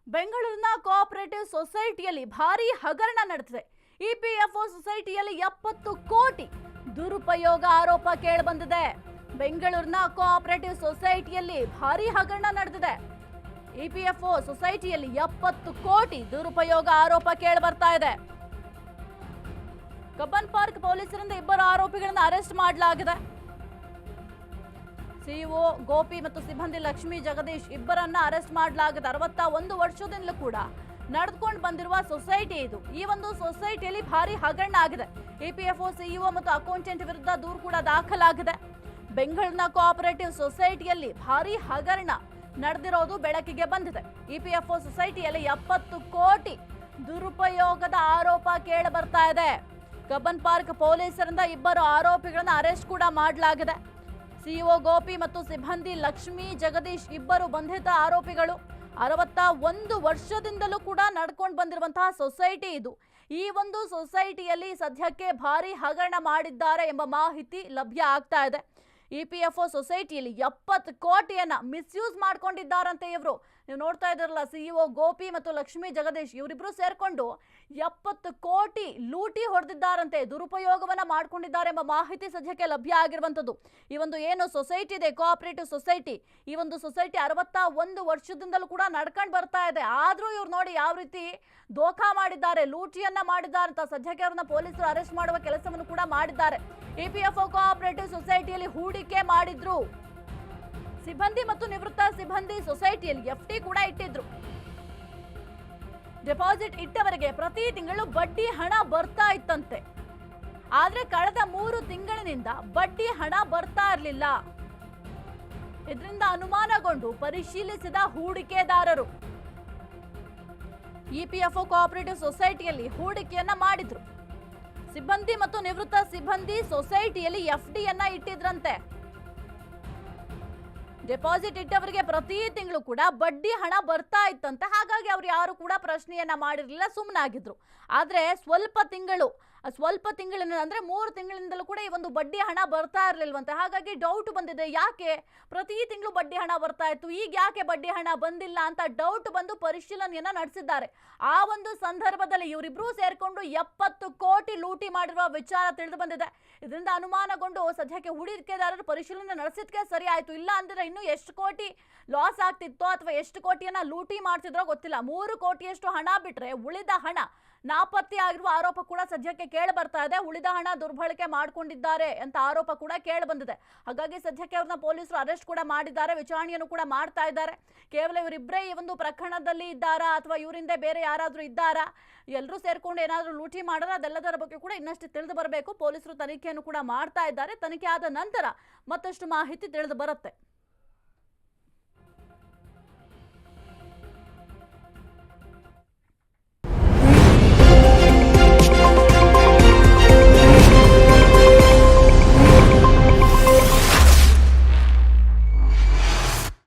ಬೆಂಗಳೂರಿನ ಕೋಆಪರೇಟಿವ್ ಸೊಸೈಟಿಯಲ್ಲಿ ಭಾರೀ ಹಗರಣ ನಡೆದಿದೆ. ಇಪಿಎಫ್ಒ ಸೊಸೈಟಿಯಲ್ಲಿ 70 ಕೋಟಿ ದುರುಪಯೋಗ ಆರೋಪ ಕೇಳಿಬಂದಿದೆ. ಬೆಂಗಳೂರಿನ ಕೋಆಪರೇಟಿವ್ ಸೊಸೈಟಿಯಲ್ಲಿ ಭಾರೀ ಹಗರಣ ನಡೆದಿದೆ. ಇಪಿಎಫ್ಒ ಸೊಸೈಟಿಯಲ್ಲಿ 70 ಕೋಟಿ ದುರುಪಯೋಗ ಆರೋಪ ಕೇಳಿಬರ್ತಾ ಇದೆ. ಕಬ್ಬನ್ ಪಾರ್ಕ್ ಪೊಲೀಸರಿಂದ 2 ಆರೋಪಿಗಳನ್ನು ಅರೆಸ್ಟ್ ಮಾಡಲಾಗಿದೆ. ಸಿಇಒ ಗೋಪಿ ಮತ್ತು ಸಿಬ್ಬಂದಿ ಲಕ್ಷ್ಮಿ ಜಗದೀಶ್ ಇಬ್ಬರನ್ನ ಅರೆಸ್ಟ್ ಮಾಡಲಾಗಿದೆ. 61 ವರ್ಷದಿಂದಲೂ ಕೂಡ ನಡೆದುಕೊಂಡು ಬಂದಿರುವ ಸೊಸೈಟಿ ಇದು. ಈ ಒಂದು ಸೊಸೈಟಿಯಲ್ಲಿ ಭಾರಿ ಹಗರಣ ಆಗಿದೆ. ಇಪಿಎಫ್ಒ ಸಿಇಒ ಮತ್ತು ಅಕೌಂಟೆಂಟ್ ವಿರುದ್ಧ ದೂರು ಕೂಡ ದಾಖಲಾಗಿದೆ. ಬೆಂಗಳೂರಿನ ಕೋಆಪರೇಟಿವ್ ಸೊಸೈಟಿಯಲ್ಲಿ ಭಾರಿ ಹಗರಣ ನಡೆದಿರೋದು ಬೆಳಕಿಗೆ ಬಂದಿದೆ. ಇಪಿಎಫ್ಒ ಸೊಸೈಟಿಯಲ್ಲಿ 70 ಕೋಟಿ ದುರುಪಯೋಗದ ಆರೋಪ ಕೇಳಿ ಬರ್ತಾ ಇದೆ. ಕಬ್ಬನ್ ಪಾರ್ಕ್ ಪೊಲೀಸರಿಂದ 2 ಆರೋಪಿಗಳನ್ನು ಅರೆಸ್ಟ್ ಕೂಡ ಮಾಡಲಾಗಿದೆ. ಸಿಇಒ ಗೋಪಿ ಮತ್ತು ಸಿಬ್ಬಂದಿ ಲಕ್ಷ್ಮಿ ಜಗದೀಶ್ ಇಬ್ಬರು ಬಂಧಿತ ಆರೋಪಿಗಳು. 61 ವರ್ಷದಿಂದಲೂ ಕೂಡ ನಡ್ಕೊಂಡು ಬಂದಿರುವಂತಹ ಸೊಸೈಟಿ ಇದು. ಈ ಒಂದು ಸೊಸೈಟಿಯಲ್ಲಿ ಸದ್ಯಕ್ಕೆ ಭಾರಿ ಹಗರಣ ಮಾಡಿದ್ದಾರೆ ಎಂಬ ಮಾಹಿತಿ ಲಭ್ಯ ಆಗ್ತಾ ಇದೆ. ಇಪಿಎಫ್ಒ ಸೊಸೈಟಿಯಲ್ಲಿ 70 ಕೋಟಿಯನ್ನ ಮಿಸ್ಯೂಸ್ ಮಾಡ್ಕೊಂಡಿದ್ದಾರಂತೆ ಇವರು. ನೀವು ನೋಡ್ತಾ ಇದ್ದೀರಲ್ಲ, ಸಿಇಒ ಗೋಪಿ ಮತ್ತು ಲಕ್ಷ್ಮಿ ಜಗದೀಶ್ ಇವರಿಬ್ರು ಸೇರ್ಕೊಂಡು 70 ಕೋಟಿ ಲೂಟಿ ಹೊಡೆದಿದ್ದಾರಂತೆ, ದುರುಪಯೋಗವನ್ನ ಮಾಡ್ಕೊಂಡಿದ್ದಾರೆ ಎಂಬ ಮಾಹಿತಿ ಸದ್ಯಕ್ಕೆ ಲಭ್ಯ ಆಗಿರುವಂತದ್ದು. ಈ ಒಂದು ಏನು ಸೊಸೈಟಿ ಇದೆ, ಕೋಆಪರೇಟಿವ್ ಸೊಸೈಟಿ, ಈ ಒಂದು ಸೊಸೈಟಿ 61 ವರ್ಷದಿಂದಲೂ ಕೂಡ ನಡ್ಕೊಂಡು ಬರ್ತಾ ಇದೆ. ಆದ್ರೂ ಇವ್ರು ನೋಡಿ ಯಾವ ರೀತಿ ದೋಖಾ ಮಾಡಿದ್ದಾರೆ, ಲೂಟಿಯನ್ನ ಮಾಡಿದ್ದಾರೆ ಅಂತ ಸದ್ಯಕ್ಕೆ ಅವ್ರನ್ನ ಪೊಲೀಸರು ಅರೆಸ್ಟ್ ಮಾಡುವ ಕೆಲಸವನ್ನು ಕೂಡ ಮಾಡಿದ್ದಾರೆ. ಇಪಿಎಫ್ಒ ಕೋಆಪರೇಟಿವ್ ಸೊಸೈಟಿಯಲ್ಲಿ ಹೂಡಿಕೆ ಮಾಡಿದ್ರು. ಸಿಬ್ಬಂದಿ ಮತ್ತು ನಿವೃತ್ತ ಸಿಬ್ಬಂದಿ ಸೊಸೈಟಿಯಲ್ಲಿ ಎಫ್ಡಿ ಕೂಡ ಇಟ್ಟಿದ್ರು. ಡೆಪಾಸಿಟ್ ಇಟ್ಟವರಿಗೆ ಪ್ರತಿ ತಿಂಗಳು ಬಡ್ಡಿ ಹಣ ಬರ್ತಾ ಇತ್ತಂತೆ. ಆದ್ರೆ ಕಳೆದ 3 ತಿಂಗಳಿನಿಂದ ಬಡ್ಡಿ ಹಣ ಬರ್ತಾ ಇರಲಿಲ್ಲ. ಇದರಿಂದ ಅನುಮಾನಗೊಂಡು ಪರಿಶೀಲಿಸಿದ ಹೂಡಿಕೆದಾರರು ಇಪಿಎಫ್ಒ ಕೋಆಪರೇಟಿವ್ ಸೊಸೈಟಿಯಲ್ಲಿ ಹೂಡಿಕೆಯನ್ನ ಮಾಡಿದ್ರು. ಸಿಬ್ಬಂದಿ ಮತ್ತು ನಿವೃತ್ತ ಸಿಬ್ಬಂದಿ ಸೊಸೈಟಿಯಲ್ಲಿ ಎಫ್ಡಿಯನ್ನ ಇಟ್ಟಿದ್ರಂತೆ. ಡೆಪಾಸಿಟ್ ಇಟ್ಟವರಿಗೆ ಪ್ರತಿ ತಿಂಗಳು ಕೂಡ ಬಡ್ಡಿ ಹಣ ಬರ್ತಾ ಇತ್ತಂತೆ. ಹಾಗಾಗಿ ಅವ್ರು ಯಾರು ಕೂಡ ಪ್ರಶ್ನೆಯನ್ನ ಮಾಡಿರಲಿಲ್ಲ, ಸುಮ್ಮನಾಗಿದ್ರು. ಆದ್ರೆ ಸ್ವಲ್ಪ ತಿಂಗಳಿನ ಅಂದ್ರೆ 3 ತಿಂಗಳಿಂದಲೂ ಕೂಡ ಈ ಒಂದು ಬಡ್ಡಿ ಹಣ ಬರ್ತಾ ಇರಲಿಲ್ವಂತೆ. ಹಾಗಾಗಿ ಡೌಟ್ ಬಂದಿದೆ, ಯಾಕೆ ಪ್ರತಿ ತಿಂಗಳು ಬಡ್ಡಿ ಹಣ ಬರ್ತಾ ಇತ್ತು, ಈಗ ಯಾಕೆ ಬಡ್ಡಿ ಹಣ ಬಂದಿಲ್ಲ ಅಂತ ಡೌಟ್ ಬಂದು ಪರಿಶೀಲನೆಯನ್ನ ನಡೆಸಿದ್ದಾರೆ. ಆ ಒಂದು ಸಂದರ್ಭದಲ್ಲಿ ಇವರಿಬ್ರು ಸೇರ್ಕೊಂಡು 70 ಕೋಟಿ ಲೂಟಿ ಮಾಡಿರುವ ವಿಚಾರ ತಿಳಿದು ಬಂದಿದೆ. ಇದರಿಂದ ಅನುಮಾನಗೊಂಡು ಸದ್ಯಕ್ಕೆ ಹೂಡಿಕೆದಾರರು ಪರಿಶೀಲನೆ ನಡೆಸಿದ್ಕೆ ಸರಿ ಆಯ್ತು. ಇಲ್ಲ ಅಂದ್ರೆ ಇನ್ನು ಎಷ್ಟು ಕೋಟಿ ಲಾಸ್ ಆಗ್ತಿತ್ತೋ ಅಥವಾ ಎಷ್ಟು ಕೋಟಿಯನ್ನ ಲೂಟಿ ಮಾಡ್ತಿದ್ರೋ ಗೊತ್ತಿಲ್ಲ. 3 ಕೋಟಿಯಷ್ಟು ಹಣ ಬಿಟ್ರೆ ಉಳಿದ ಹಣ ನಾಪತ್ತೆ ಆಗಿರುವ ಆರೋಪ ಕೂಡ ಸದ್ಯಕ್ಕೆ ಕೇಳಿ ಬರ್ತಾ ಇದೆ. ಉಳಿದ ಹಣ ದುರ್ಬಳಕೆ ಮಾಡ್ಕೊಂಡಿದ್ದಾರೆ ಅಂತ ಆರೋಪ ಕೂಡ ಕೇಳಿ ಬಂದಿದೆ. ಹಾಗಾಗಿ ಸದ್ಯಕ್ಕೆ ಅವ್ರನ್ನ ಪೊಲೀಸರು ಅರೆಸ್ಟ್ ಕೂಡ ಮಾಡಿದ್ದಾರೆ, ವಿಚಾರಣೆಯನ್ನು ಕೂಡ ಮಾಡ್ತಾ ಇದ್ದಾರೆ. ಕೇವಲ ಇವರಿಬ್ಬರೇ ಈ ಒಂದು ಪ್ರಕರಣದಲ್ಲಿ ಇದ್ದಾರಾ ಅಥವಾ ಇವರಿಂದ ಬೇರೆ ಯಾರಾದ್ರೂ ಇದ್ದಾರಾ, ಎಲ್ಲರೂ ಸೇರ್ಕೊಂಡು ಏನಾದ್ರೂ ಲೂಟಿ ಮಾಡೋಣ, ಅದೆಲ್ಲದರ ಬಗ್ಗೆ ಕೂಡ ಇನ್ನಷ್ಟು ತಿಳಿದು ಬರಬೇಕು. ಪೊಲೀಸರು ತನಿಖೆಯನ್ನು ಕೂಡ ಮಾಡ್ತಾ ಇದ್ದಾರೆ. ತನಿಖೆ ಆದ ನಂತರ ಮತ್ತಷ್ಟು ಮಾಹಿತಿ ತಿಳಿದು ಬರುತ್ತೆ.